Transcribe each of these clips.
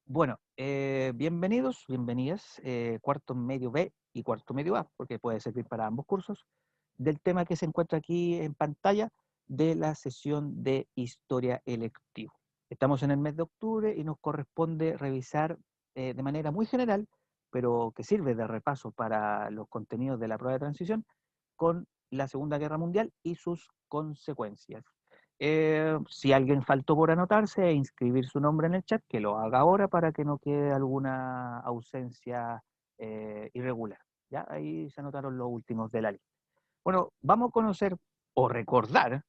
Bueno, bienvenidos, bienvenidas, cuarto medio B y cuarto medio A, porque puede servir para ambos cursos, del tema que se encuentra aquí en pantalla de la sesión de historia electiva. Estamos en el mes de octubre y nos corresponde revisar de manera muy general, pero que sirve de repaso para los contenidos de la prueba de transición, con la Segunda Guerra Mundial y sus consecuencias. Si alguien faltó por anotarse e inscribir su nombre en el chat, que lo haga ahora para que no quede alguna ausencia irregular. ¿Ya? Ahí se anotaron los últimos de la lista. Bueno, vamos a conocer o recordar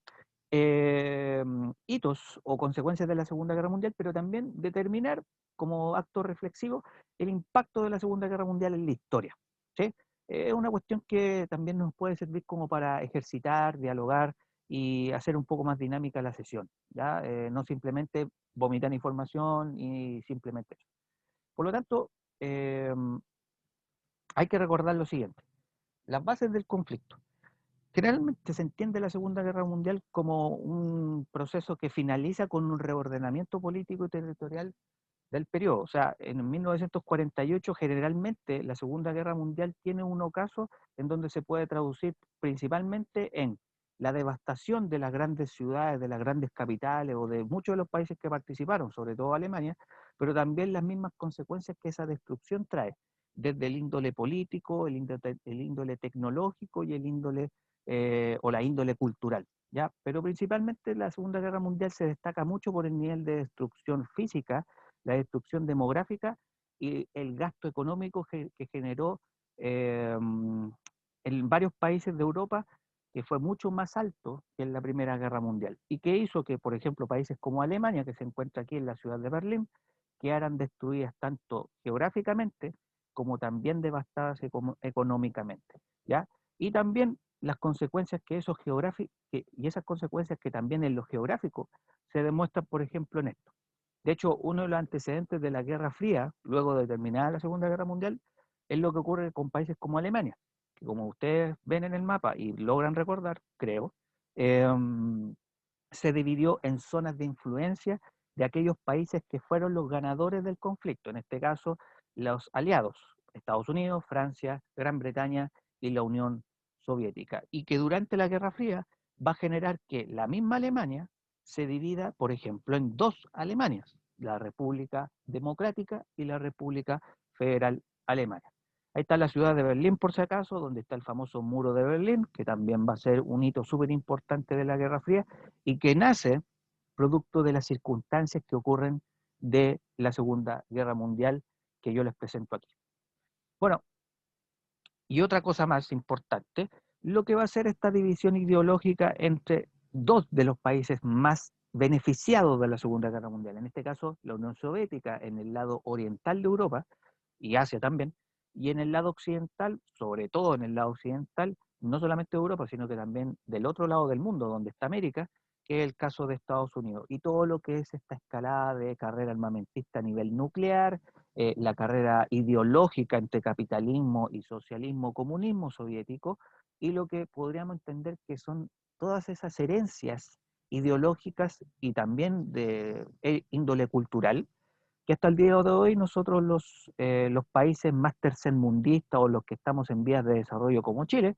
hitos o consecuencias de la Segunda Guerra Mundial, pero también determinar como acto reflexivo el impacto de la Segunda Guerra Mundial en la historia. ¿Sí? Es una cuestión que también nos puede servir como para ejercitar, dialogar y hacer un poco más dinámica la sesión, ¿ya? No simplemente vomitar información y simplemente eso. Por lo tanto, eh, hay que recordar lo siguiente, las bases del conflicto. Generalmente se entiende la Segunda Guerra Mundial como un proceso que finaliza con un reordenamiento político y territorial del periodo. O sea, en 1948 generalmente la Segunda Guerra Mundial tiene un ocaso en donde se puede traducir principalmente en la devastación de las grandes ciudades, de las grandes capitales o de muchos de los países que participaron, sobre todo Alemania, pero también las mismas consecuencias que esa destrucción trae, desde el índole político, el índole tecnológico y el índole o la índole cultural. ¿Ya? Pero principalmente la Segunda Guerra Mundial se destaca mucho por el nivel de destrucción física, la destrucción demográfica y el gasto económico que generó eh, en varios países de Europa, que fue mucho más alto que en la Primera Guerra Mundial, y que hizo que, por ejemplo, países como Alemania, que se encuentra aquí en la ciudad de Berlín, quedaran destruidas tanto geográficamente como también devastadas económicamente, ¿ya? Y también las consecuencias que esos geográficos, y esas consecuencias que también en lo geográfico se demuestran, por ejemplo, en esto. De hecho, uno de los antecedentes de la Guerra Fría, luego de terminada la Segunda Guerra Mundial, es lo que ocurre con países como Alemania, que como ustedes ven en el mapa y logran recordar, creo, eh, se dividió en zonas de influencia de aquellos países que fueron los ganadores del conflicto, en este caso los aliados, Estados Unidos, Francia, Gran Bretaña y la Unión Soviética, y que durante la Guerra Fría va a generar que la misma Alemania se divida, por ejemplo, en dos Alemanias, la República Democrática y la República Federal Alemana. Ahí está la ciudad de Berlín, por si acaso, donde está el famoso muro de Berlín, que también va a ser un hito súper importante de la Guerra Fría y que nace producto de las circunstancias que ocurren de la Segunda Guerra Mundial que yo les presento aquí. Bueno, y otra cosa más importante, lo que va a ser esta división ideológica entre dos de los países más beneficiados de la Segunda Guerra Mundial, en este caso la Unión Soviética en el lado oriental de Europa y Asia también, y en el lado occidental, sobre todo en el lado occidental, no solamente de Europa, sino que también del otro lado del mundo, donde está América, que es el caso de Estados Unidos, y todo lo que es esta escalada de carrera armamentista a nivel nuclear, la carrera ideológica entre capitalismo y socialismo, comunismo soviético, y lo que podríamos entender que son todas esas herencias ideológicas y también de índole cultural, que hasta el día de hoy nosotros los países más tercermundistas o los que estamos en vías de desarrollo como Chile,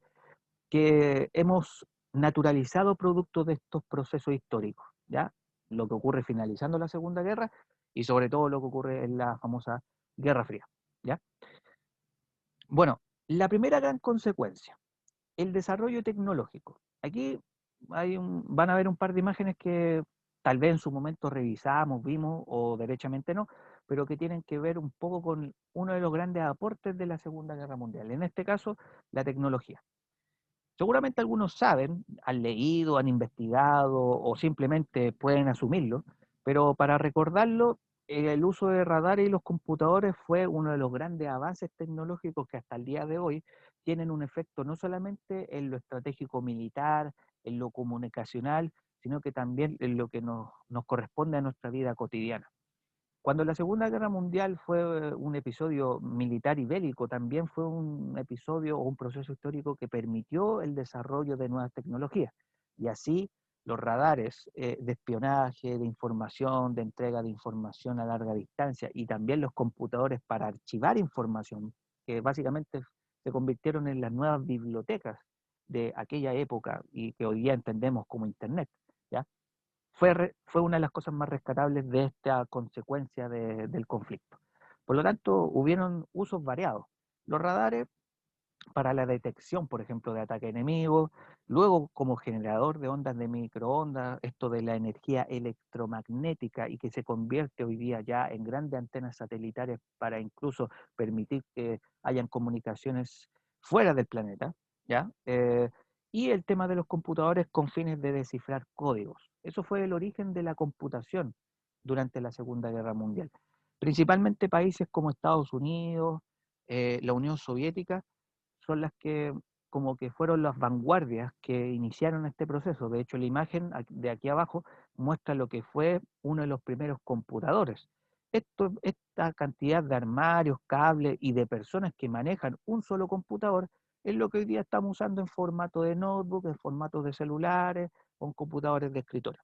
que hemos naturalizado producto de estos procesos históricos, ¿ya? Lo que ocurre finalizando la Segunda Guerra y sobre todo lo que ocurre en la famosa Guerra Fría, ¿ya? Bueno, la primera gran consecuencia, el desarrollo tecnológico. Aquí van a haber un par de imágenes que tal vez en su momento revisamos, vimos o derechamente no, pero que tienen que ver un poco con uno de los grandes aportes de la Segunda Guerra Mundial, en este caso la tecnología. Seguramente algunos saben, han leído, han investigado o simplemente pueden asumirlo, pero para recordarlo, el uso de radares y los computadores fue uno de los grandes avances tecnológicos que hasta el día de hoy tienen un efecto no solamente en lo estratégico militar, en lo comunicacional, sino que también en lo que nos corresponde a nuestra vida cotidiana. Cuando la Segunda Guerra Mundial fue un episodio militar y bélico, también fue un episodio o un proceso histórico que permitió el desarrollo de nuevas tecnologías. Y así los radares de espionaje, de información, de entrega de información a larga distancia, y también los computadores para archivar información, que básicamente se convirtieron en las nuevas bibliotecas de aquella época y que hoy día entendemos como Internet, ¿ya? Fue una de las cosas más rescatables de esta consecuencia del conflicto. Por lo tanto, hubieron usos variados. Los radares para la detección, por ejemplo, de ataque enemigo, luego como generador de ondas de microondas, esto de la energía electromagnética, y que se convierte hoy día ya en grandes antenas satelitales para incluso permitir que hayan comunicaciones fuera del planeta, ¿ya? Y el tema de los computadores con fines de descifrar códigos. Eso fue el origen de la computación durante la Segunda Guerra Mundial. Principalmente países como Estados Unidos, la Unión Soviética, son las que como que fueron las vanguardias que iniciaron este proceso. De hecho, la imagen de aquí abajo muestra lo que fue uno de los primeros computadores. Esta cantidad de armarios, cables y de personas que manejan un solo computador es lo que hoy día estamos usando en formato de notebook, en formato de celulares o en computadores de escritorio.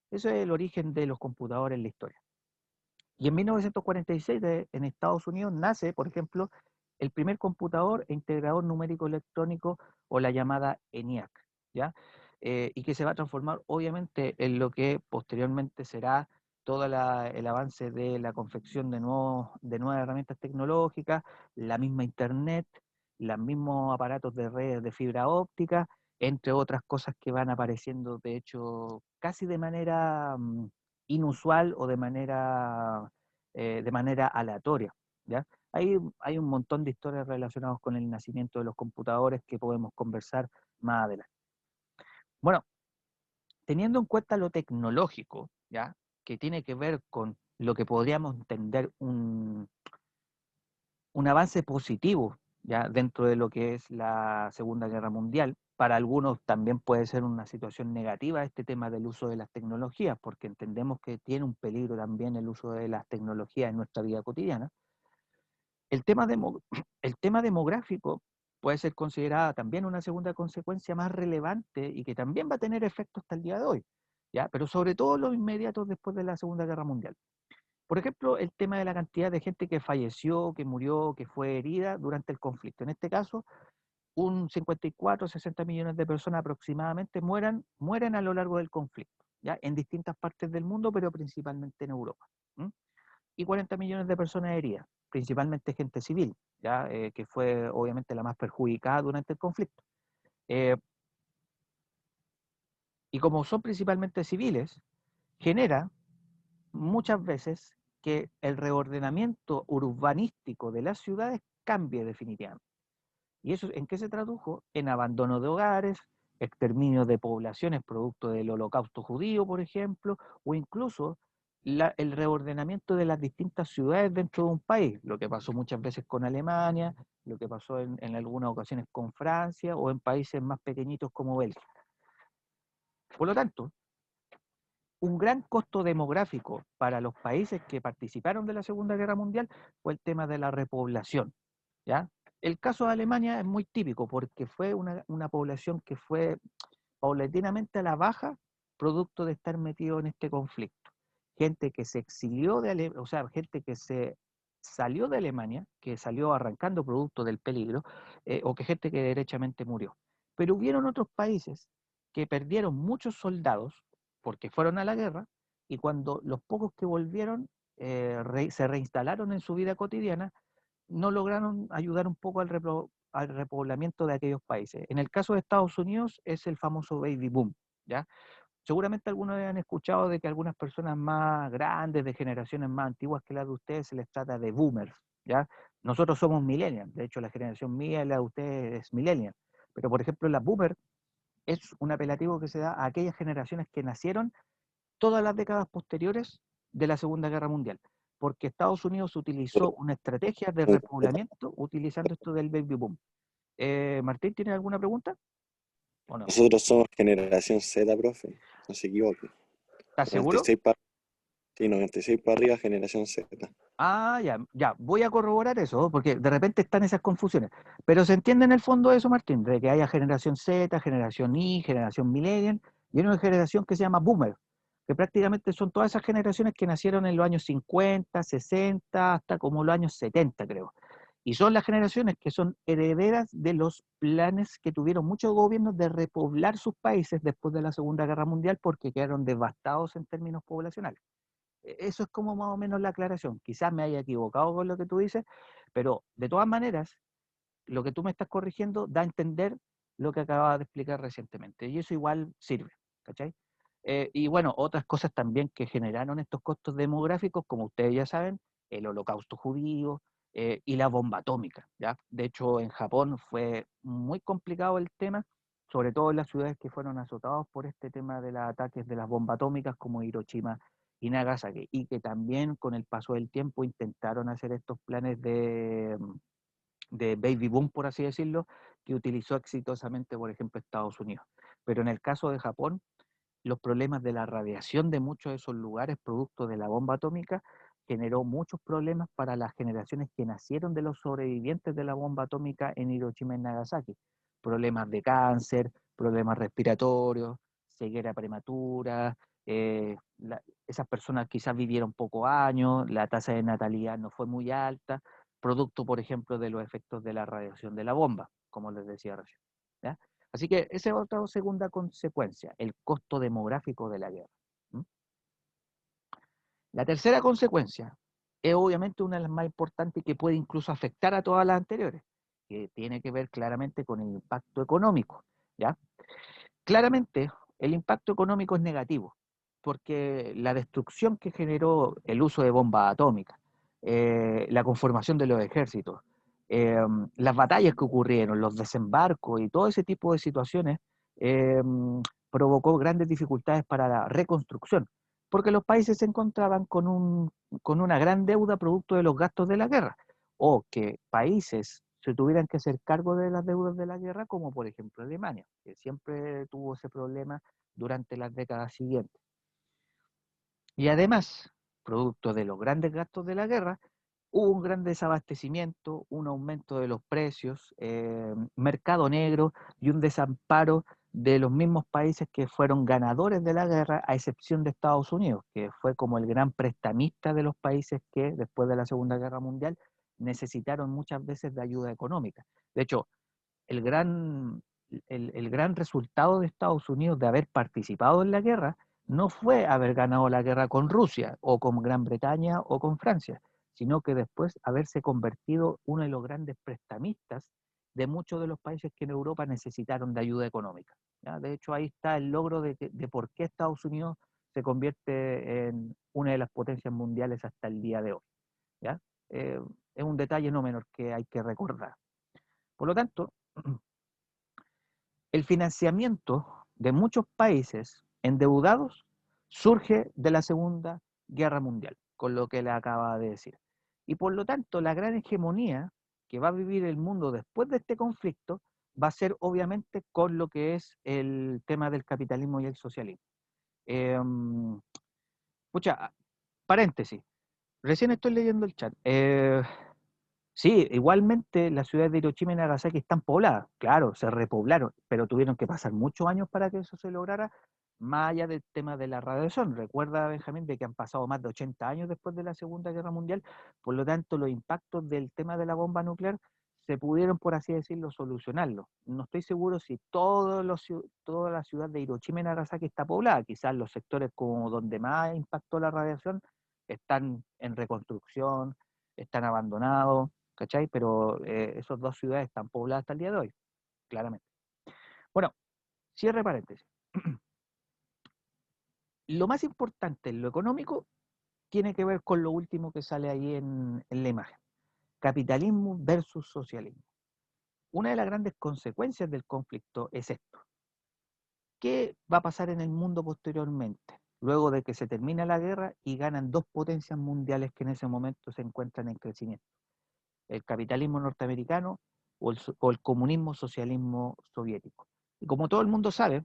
Ese es el origen de los computadores en la historia. Y en 1946 en Estados Unidos nace, por ejemplo, el primer computador e integrador numérico electrónico, o la llamada ENIAC, ¿ya? Y que se va a transformar obviamente en lo que posteriormente será todo el avance de la confección de nuevas herramientas tecnológicas, la misma Internet, los mismos aparatos de redes de fibra óptica, entre otras cosas que van apareciendo, de hecho, casi de manera inusual o de manera aleatoria, ¿ya? Hay un montón de historias relacionadas con el nacimiento de los computadores que podemos conversar más adelante. Bueno, teniendo en cuenta lo tecnológico, ¿ya? Que tiene que ver con lo que podríamos entender un avance positivo, ¿ya? Dentro de lo que es la Segunda Guerra Mundial. Para algunos también puede ser una situación negativa este tema del uso de las tecnologías, porque entendemos que tiene un peligro también el uso de las tecnologías en nuestra vida cotidiana. El tema, el tema demográfico puede ser considerada también una segunda consecuencia más relevante y que también va a tener efecto hasta el día de hoy, ¿ya? Pero sobre todo los inmediatos después de la Segunda Guerra Mundial. Por ejemplo, el tema de la cantidad de gente que falleció, que murió, que fue herida durante el conflicto. En este caso, un 54, 60 millones de personas aproximadamente mueren a lo largo del conflicto, ¿ya? En distintas partes del mundo, pero principalmente en Europa. ¿M? Y 40 millones de personas heridas, principalmente gente civil, ¿ya? Que fue obviamente la más perjudicada durante el conflicto. Eh, y como son principalmente civiles, genera muchas veces que el reordenamiento urbanístico de las ciudades cambie definitivamente. ¿Y eso en qué se tradujo? En abandono de hogares, exterminio de poblaciones producto del holocausto judío, por ejemplo, o incluso el reordenamiento de las distintas ciudades dentro de un país, lo que pasó muchas veces con Alemania, lo que pasó en algunas ocasiones con Francia o en países más pequeñitos como Bélgica. Por lo tanto, un gran costo demográfico para los países que participaron de la Segunda Guerra Mundial fue el tema de la repoblación, ¿ya? El caso de Alemania es muy típico porque fue una población que fue paulatinamente a la baja producto de estar metido en este conflicto. Gente que se exilió de Alemania, o sea, gente que se salió de Alemania, que salió arrancando producto del peligro, o que gente que derechamente murió. Pero hubieron otros países que perdieron muchos soldados porque fueron a la guerra, y cuando los pocos que volvieron se reinstalaron en su vida cotidiana, no lograron ayudar un poco al repoblamiento de aquellos países. En el caso de Estados Unidos es el famoso baby boom, ¿ya? Seguramente algunos han escuchado de que algunas personas más grandes, de generaciones más antiguas que las de ustedes, se les trata de boomers, ¿ya? Nosotros somos millennials, de hecho la generación mía y la de ustedes es millennial, pero por ejemplo la boomer es un apelativo que se da a aquellas generaciones que nacieron todas las décadas posteriores de la Segunda Guerra Mundial, porque Estados Unidos utilizó una estrategia de repoblamiento utilizando esto del baby boom. Martín, ¿tienes alguna pregunta o no? Nosotros somos generación Z, profe, no se equivoque. ¿Estás seguro? 96 para, sí, 96 para arriba, generación Z. Ah, ya, ya, voy a corroborar eso, porque de repente están esas confusiones. Pero se entiende en el fondo eso, Martín, de que haya generación Z, generación Y, generación millennial, Y hay una generación que se llama boomer, que prácticamente son todas esas generaciones que nacieron en los años 50, 60, hasta como los años 70, creo. Y son las generaciones que son herederas de los planes que tuvieron muchos gobiernos de repoblar sus países después de la Segunda Guerra Mundial porque quedaron devastados en términos poblacionales. Eso es como más o menos la aclaración. Quizás me haya equivocado con lo que tú dices, pero de todas maneras, lo que tú me estás corrigiendo da a entender lo que acababa de explicar recientemente. Y eso igual sirve, ¿cachai? Y bueno, otras cosas también que generaron estos costos demográficos, como ustedes ya saben, el holocausto judío y la bomba atómica, ¿ya? De hecho, en Japón fue muy complicado el tema, sobre todo en las ciudades que fueron azotadas por este tema de los ataques de las bombas atómicas, como Hiroshima y Nagasaki, y que también con el paso del tiempo intentaron hacer estos planes de baby boom, por así decirlo, que utilizó exitosamente, por ejemplo, Estados Unidos. Pero en el caso de Japón, los problemas de la radiación de muchos de esos lugares, producto de la bomba atómica, generó muchos problemas para las generaciones que nacieron de los sobrevivientes de la bomba atómica en Hiroshima y Nagasaki. Problemas de cáncer, problemas respiratorios, ceguera prematura, esas personas quizás vivieron pocos años, la tasa de natalidad no fue muy alta, producto, por ejemplo, de los efectos de la radiación de la bomba, como les decía recién. ¿Ya? Así que esa es otra segunda consecuencia, el costo demográfico de la guerra. ¿Mm? La tercera consecuencia es obviamente una de las más importantes y que puede incluso afectar a todas las anteriores, que tiene que ver claramente con el impacto económico. ¿Ya? Claramente, el impacto económico es negativo, porque la destrucción que generó el uso de bombas atómicas, la conformación de los ejércitos, eh, las batallas que ocurrieron, los desembarcos y todo ese tipo de situaciones eh, provocó grandes dificultades para la reconstrucción, porque los países se encontraban con una gran deuda producto de los gastos de la guerra, o que países se tuvieran que hacer cargo de las deudas de la guerra, como por ejemplo Alemania, que siempre tuvo ese problema durante las décadas siguientes. Y además, producto de los grandes gastos de la guerra, hubo un gran desabastecimiento, un aumento de los precios, mercado negro y un desamparo de los mismos países que fueron ganadores de la guerra, a excepción de Estados Unidos, que fue como el gran prestamista de los países que después de la Segunda Guerra Mundial necesitaron muchas veces de ayuda económica. De hecho, el gran, el gran resultado de Estados Unidos de haber participado en la guerra no fue haber ganado la guerra con Rusia o con Gran Bretaña o con Francia, sino que después haberse convertido uno de los grandes prestamistas de muchos de los países que en Europa necesitaron de ayuda económica. ¿Ya? De hecho, ahí está el logro de por qué Estados Unidos se convierte en una de las potencias mundiales hasta el día de hoy. ¿Ya? Eh, es un detalle no menor que hay que recordar. Por lo tanto, el financiamiento de muchos países endeudados surge de la Segunda Guerra Mundial, con lo que le acaba de decir. Y por lo tanto, la gran hegemonía que va a vivir el mundo después de este conflicto va a ser obviamente con lo que es el tema del capitalismo y el socialismo. Eh, pucha, paréntesis, recién estoy leyendo el chat. Sí, igualmente las ciudades de Hiroshima y Nagasaki están pobladas, claro, se repoblaron, pero tuvieron que pasar muchos años para que eso se lograra, más allá del tema de la radiación. Recuerda, Benjamín, de que han pasado más de 80 años después de la Segunda Guerra Mundial, por lo tanto los impactos del tema de la bomba nuclear se pudieron, por así decirlo, solucionarlo. No estoy seguro si toda la ciudad de Hiroshima y Nagasaki está poblada, quizás los sectores como donde más impactó la radiación están en reconstrucción, están abandonados, ¿cachai? Pero esas dos ciudades están pobladas hasta el día de hoy, claramente. Bueno, cierre paréntesis. Lo más importante en lo económico tiene que ver con lo último que sale ahí en la imagen. Capitalismo versus socialismo. Una de las grandes consecuencias del conflicto es esto. ¿Qué va a pasar en el mundo posteriormente? Luego de que se termina la guerra y ganan dos potencias mundiales que en ese momento se encuentran en crecimiento. El capitalismo norteamericano o el comunismo socialismo soviético. Y como todo el mundo sabe,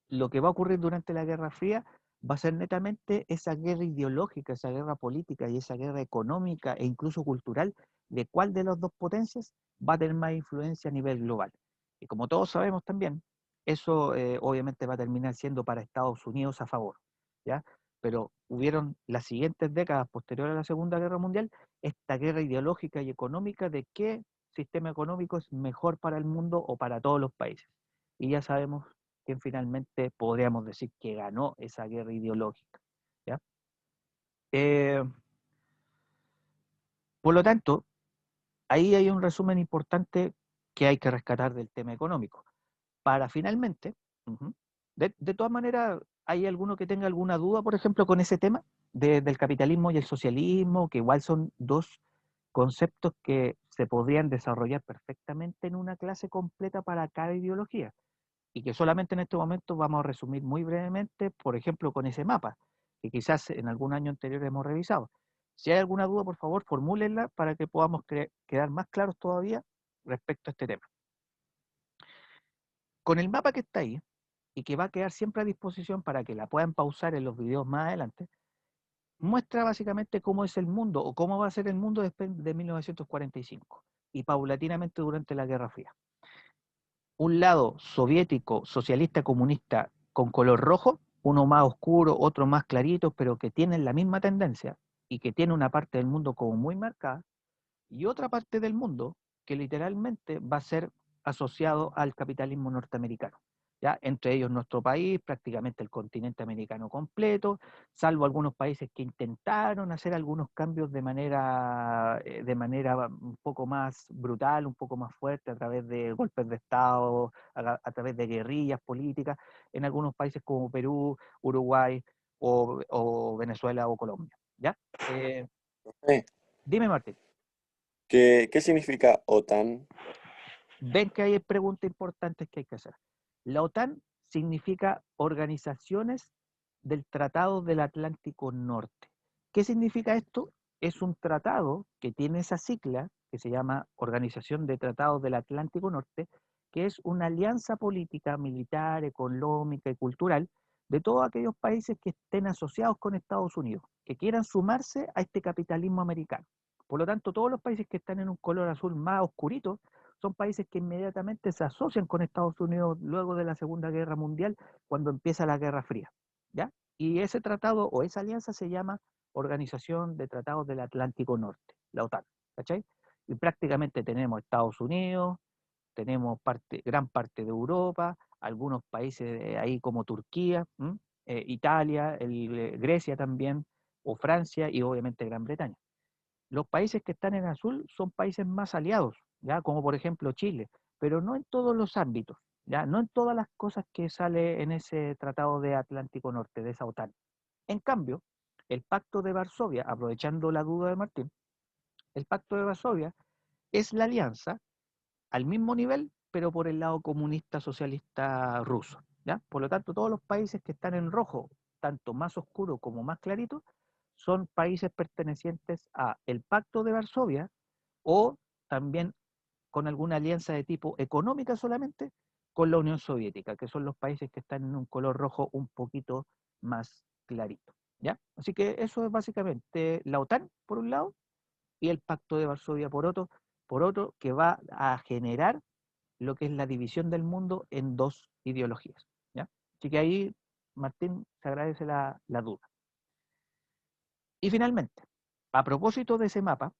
lo que va a ocurrir durante la Guerra Fría va a ser netamente esa guerra ideológica, esa guerra política y esa guerra económica e incluso cultural de cuál de las dos potencias va a tener más influencia a nivel global. Y como todos sabemos también, eso obviamente va a terminar siendo para Estados Unidos a favor, ¿ya? Pero hubieron las siguientes décadas posteriores a la Segunda Guerra Mundial, esta guerra ideológica y económica de qué sistema económico es mejor para el mundo o para todos los países. Y ya sabemos quién finalmente podríamos decir que ganó esa guerra ideológica, ¿ya? Eh, por lo tanto, ahí hay un resumen importante que hay que rescatar del tema económico. Para finalmente, de todas maneras, ¿hay alguno que tenga alguna duda, por ejemplo, con ese tema del capitalismo y el socialismo, que igual son dos conceptos que se podrían desarrollar perfectamente en una clase completa para cada ideología? Y que solamente en este momento vamos a resumir muy brevemente, por ejemplo, con ese mapa, que quizás en algún año anterior hemos revisado. Si hay alguna duda, por favor, formúlenla para que podamos quedar más claros todavía respecto a este tema. Con el mapa que está ahí, y que va a quedar siempre a disposición para que la puedan pausar en los videos más adelante, muestra básicamente cómo es el mundo o cómo va a ser el mundo después de 1945 y paulatinamente durante la Guerra Fría. Un lado soviético, socialista, comunista con color rojo, uno más oscuro, otro más clarito, pero que tienen la misma tendencia y que tiene una parte del mundo como muy marcada, y otra parte del mundo que literalmente va a ser asociado al capitalismo norteamericano. ¿Ya? Entre ellos nuestro país, prácticamente el continente americano completo, salvo algunos países que intentaron hacer algunos cambios de manera un poco más brutal, un poco más fuerte, a través de golpes de Estado, a través de guerrillas políticas, en algunos países como Perú, Uruguay o Venezuela o Colombia. ¿Ya? Eh, Dime, Martín. ¿Qué significa OTAN? Ven que hay preguntas importantes que hay que hacer. La OTAN significa Organizaciones del Tratado del Atlántico Norte. ¿Qué significa esto? Es un tratado que tiene esa sigla, que se llama Organización de Tratados del Atlántico Norte, que es una alianza política, militar, económica y cultural de todos aquellos países que estén asociados con Estados Unidos, que quieran sumarse a este capitalismo americano. Por lo tanto, todos los países que están en un color azul más oscurito son países que inmediatamente se asocian con Estados Unidos luego de la Segunda Guerra Mundial, cuando empieza la Guerra Fría, ¿ya? Y ese tratado o esa alianza se llama Organización de Tratados del Atlántico Norte, la OTAN, ¿cachai? Y prácticamente tenemos Estados Unidos, tenemos gran parte de Europa, algunos países ahí como Turquía, Italia, Grecia también, o Francia y obviamente Gran Bretaña. Los países que están en azul son países más aliados, ¿ya? Como por ejemplo Chile, pero no en todos los ámbitos, ¿ya? No en todas las cosas que sale en ese Tratado de Atlántico Norte, de esa OTAN. En cambio, el Pacto de Varsovia, aprovechando la duda de Martín, el Pacto de Varsovia es la alianza al mismo nivel, pero por el lado comunista socialista ruso, ¿ya? Por lo tanto, todos los países que están en rojo, tanto más oscuro como más clarito, son países pertenecientes a el Pacto de Varsovia o también con alguna alianza de tipo económica solamente con la Unión Soviética, que son los países que están en un color rojo un poquito más clarito, ¿ya? Así que eso es básicamente la OTAN, por un lado, y el Pacto de Varsovia por otro que va a generar lo que es la división del mundo en dos ideologías, ¿ya? Así que ahí, Martín, se agradece la duda. Y finalmente, a propósito de ese mapa,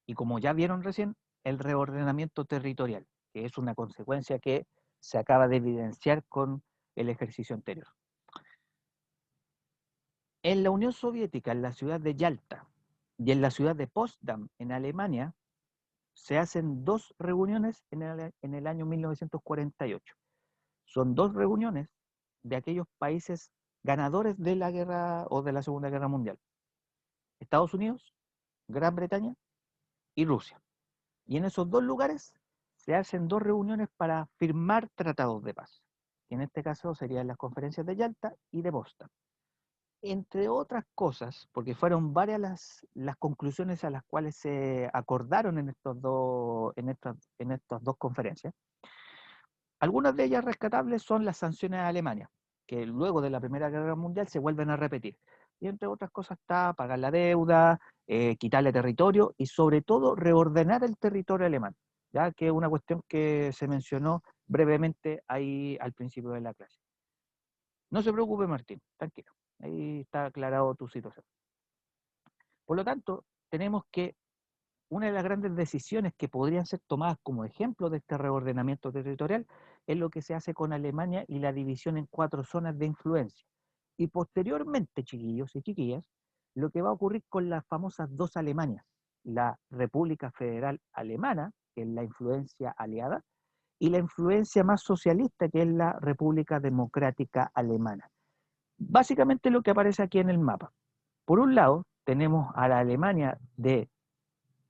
y como ya vieron recién, el reordenamiento territorial, que es una consecuencia que se acaba de evidenciar con el ejercicio anterior. En la Unión Soviética, en la ciudad de Yalta y en la ciudad de Potsdam, en Alemania, se hacen dos reuniones en el año 1948. Son dos reuniones de aquellos países ganadores de la guerra o de la Segunda Guerra Mundial. Estados Unidos, Gran Bretaña y Rusia. Y en esos dos lugares se hacen dos reuniones para firmar tratados de paz. Y en este caso serían las conferencias de Yalta y de Potsdam. Entre otras cosas, porque fueron varias las conclusiones a las cuales se acordaron en estas dos conferencias, algunas de ellas rescatables son las sanciones a Alemania, que luego de la Primera Guerra Mundial se vuelven a repetir. Y entre otras cosas está pagar la deuda, quitarle territorio y sobre todo reordenar el territorio alemán, ya que es una cuestión que se mencionó brevemente ahí al principio de la clase. No se preocupe, Martín, tranquilo. Ahí está aclarado tu situación. Por lo tanto, tenemos que una de las grandes decisiones que podrían ser tomadas como ejemplo de este reordenamiento territorial es lo que se hace con Alemania y la división en 4 zonas de influencia. Y posteriormente, chiquillos y chiquillas, lo que va a ocurrir con las famosas 2 Alemanias, la República Federal Alemana, que es la influencia aliada, y la influencia más socialista, que es la República Democrática Alemana. Básicamente lo que aparece aquí en el mapa. Por un lado, tenemos a la Alemania de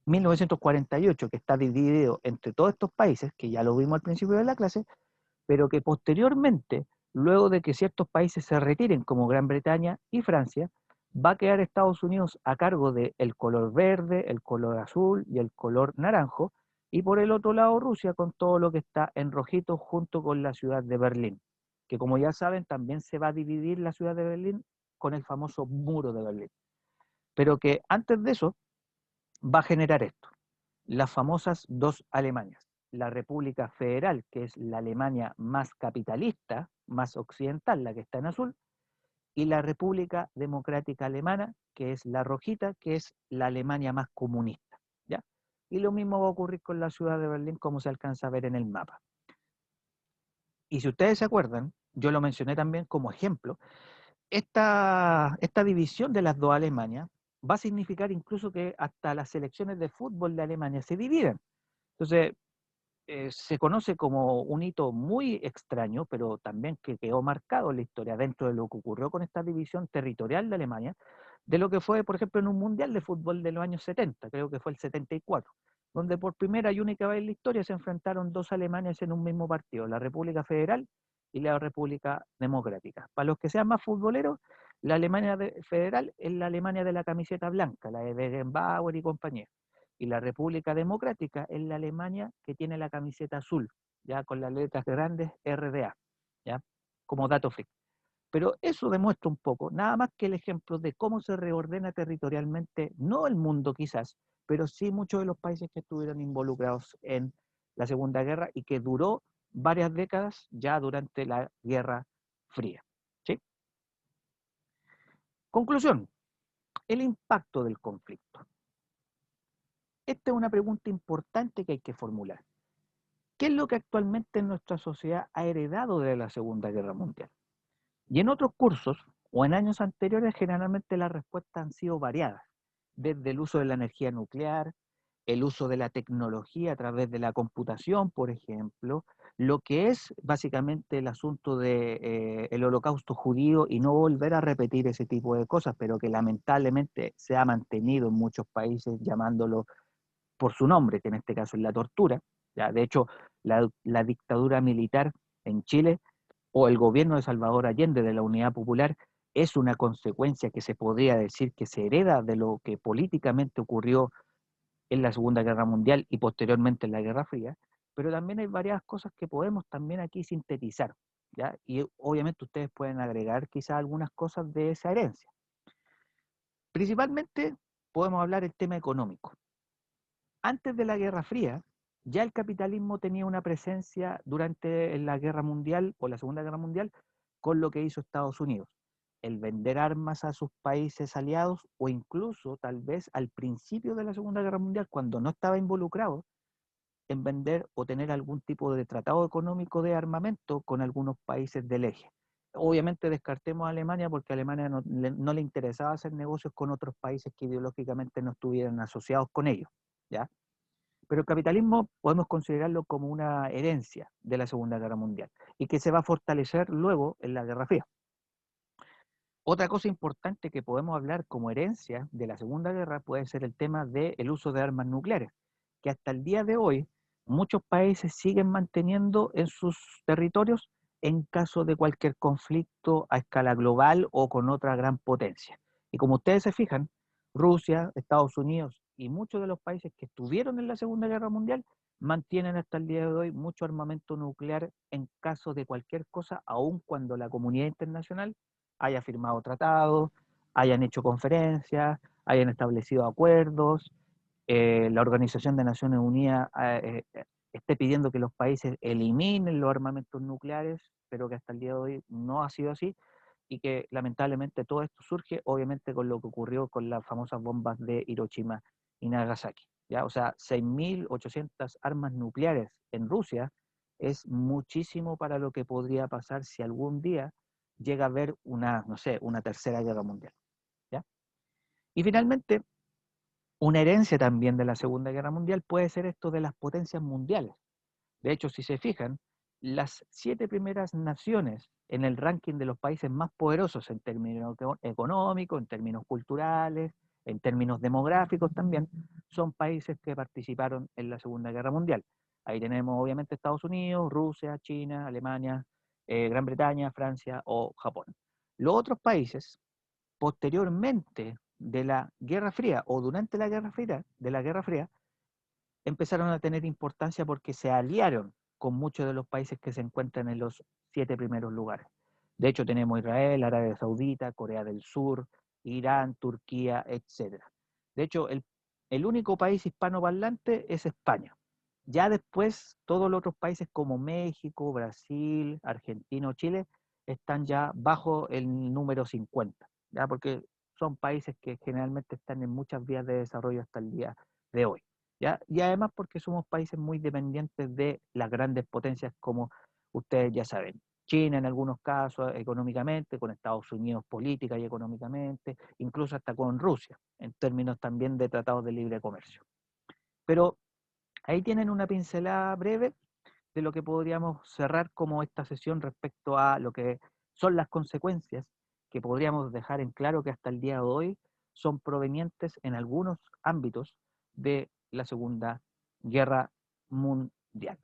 1948, que está dividido entre todos estos países, que ya lo vimos al principio de la clase, pero que posteriormente, luego de que ciertos países se retiren, como Gran Bretaña y Francia, va a quedar Estados Unidos a cargo del color verde, el color azul y el color naranjo, y por el otro lado Rusia con todo lo que está en rojito junto con la ciudad de Berlín, que como ya saben también se va a dividir la ciudad de Berlín con el famoso muro de Berlín, pero que antes de eso va a generar esto, las famosas 2 Alemanias, la República Federal, que es la Alemania más capitalista, más occidental, la que está en azul, y la República Democrática Alemana, que es la rojita, que es la Alemania más comunista, ¿ya? Y lo mismo va a ocurrir con la ciudad de Berlín, como se alcanza a ver en el mapa. Y si ustedes se acuerdan, yo lo mencioné también como ejemplo, esta división de las 2 Alemanias va a significar incluso que hasta las selecciones de fútbol de Alemania se dividen. Entonces, se conoce como un hito muy extraño, pero también que quedó marcado en la historia dentro de lo que ocurrió con esta división territorial de Alemania, de lo que fue, por ejemplo, en un mundial de fútbol de los años 70, creo que fue el 74, donde por primera y única vez en la historia se enfrentaron 2 Alemanias en un mismo partido, la República Federal y la República Democrática. Para los que sean más futboleros, la Alemania Federal es la Alemania de la camiseta blanca, la de Beckenbauer y compañía, y la República Democrática es la Alemania que tiene la camiseta azul, ya con las letras grandes RDA, ya como dato freak. Pero eso demuestra un poco, nada más que el ejemplo de cómo se reordena territorialmente, no el mundo quizás, pero sí muchos de los países que estuvieron involucrados en la Segunda Guerra y que duró varias décadas ya durante la Guerra Fría. ¿Sí? Conclusión, el impacto del conflicto. Esta es una pregunta importante que hay que formular. ¿Qué es lo que actualmente nuestra sociedad ha heredado de la Segunda Guerra Mundial? Y en otros cursos o en años anteriores generalmente las respuestas han sido variadas, desde el uso de la energía nuclear, el uso de la tecnología a través de la computación, por ejemplo, lo que es básicamente el asunto de el holocausto judío y no volver a repetir ese tipo de cosas, pero que lamentablemente se ha mantenido en muchos países llamándolo por su nombre, que en este caso es la tortura. ¿Ya? De hecho, la dictadura militar en Chile o el gobierno de Salvador Allende de la Unidad Popular es una consecuencia que se podría decir que se hereda de lo que políticamente ocurrió en la Segunda Guerra Mundial y posteriormente en la Guerra Fría, pero también hay varias cosas que podemos también aquí sintetizar, ¿ya? Y obviamente ustedes pueden agregar quizás algunas cosas de esa herencia. Principalmente podemos hablar del tema económico. Antes de la Guerra Fría, ya el capitalismo tenía una presencia durante la Guerra Mundial o la Segunda Guerra Mundial con lo que hizo Estados Unidos, el vender armas a sus países aliados o incluso tal vez al principio de la Segunda Guerra Mundial, cuando no estaba involucrado, en vender o tener algún tipo de tratado económico de armamento con algunos países del eje. Obviamente descartemos a Alemania porque a Alemania no le interesaba hacer negocios con otros países que ideológicamente no estuvieran asociados con ellos, ¿ya? Pero el capitalismo podemos considerarlo como una herencia de la Segunda Guerra Mundial y que se va a fortalecer luego en la Guerra Fría. Otra cosa importante que podemos hablar como herencia de la Segunda Guerra puede ser el tema del uso de armas nucleares, que hasta el día de hoy muchos países siguen manteniendo en sus territorios en caso de cualquier conflicto a escala global o con otra gran potencia. Y como ustedes se fijan, Rusia, Estados Unidos y muchos de los países que estuvieron en la Segunda Guerra Mundial mantienen hasta el día de hoy mucho armamento nuclear en caso de cualquier cosa, aun cuando la comunidad internacional haya firmado tratados, hayan hecho conferencias, hayan establecido acuerdos. La Organización de Naciones Unidas esté pidiendo que los países eliminen los armamentos nucleares, pero que hasta el día de hoy no ha sido así, y que lamentablemente todo esto surge obviamente con lo que ocurrió con las famosas bombas de Hiroshima y Nagasaki. ¿Ya? O sea, 6.800 armas nucleares en Rusia es muchísimo para lo que podría pasar si algún día llega a haber una, no sé, una tercera guerra mundial. ¿Ya? Y finalmente, una herencia también de la Segunda Guerra Mundial puede ser esto de las potencias mundiales. De hecho, si se fijan, las 7 primeras naciones en el ranking de los países más poderosos en términos económicos, en términos culturales, en términos demográficos también, son países que participaron en la Segunda Guerra Mundial. Ahí tenemos obviamente Estados Unidos, Rusia, China, Alemania, Gran Bretaña, Francia o Japón. Los otros países, posteriormente de la Guerra Fría o durante la Guerra Fría, empezaron a tener importancia porque se aliaron con muchos de los países que se encuentran en los 7 primeros lugares. De hecho, tenemos Israel, Arabia Saudita, Corea del Sur, Irán, Turquía, etcétera. De hecho, el único país hispanoparlante es España. Ya después, todos los otros países como México, Brasil, Argentina o Chile están ya bajo el número 50, ¿ya? Porque son países que generalmente están en muchas vías de desarrollo hasta el día de hoy. ¿Ya? Y además porque somos países muy dependientes de las grandes potencias como ustedes ya saben. China en algunos casos económicamente, con Estados Unidos política y económicamente, incluso hasta con Rusia, en términos también de tratados de libre comercio. Pero ahí tienen una pincelada breve de lo que podríamos cerrar como esta sesión respecto a lo que son las consecuencias que podríamos dejar en claro que hasta el día de hoy son provenientes en algunos ámbitos de la Segunda Guerra Mundial.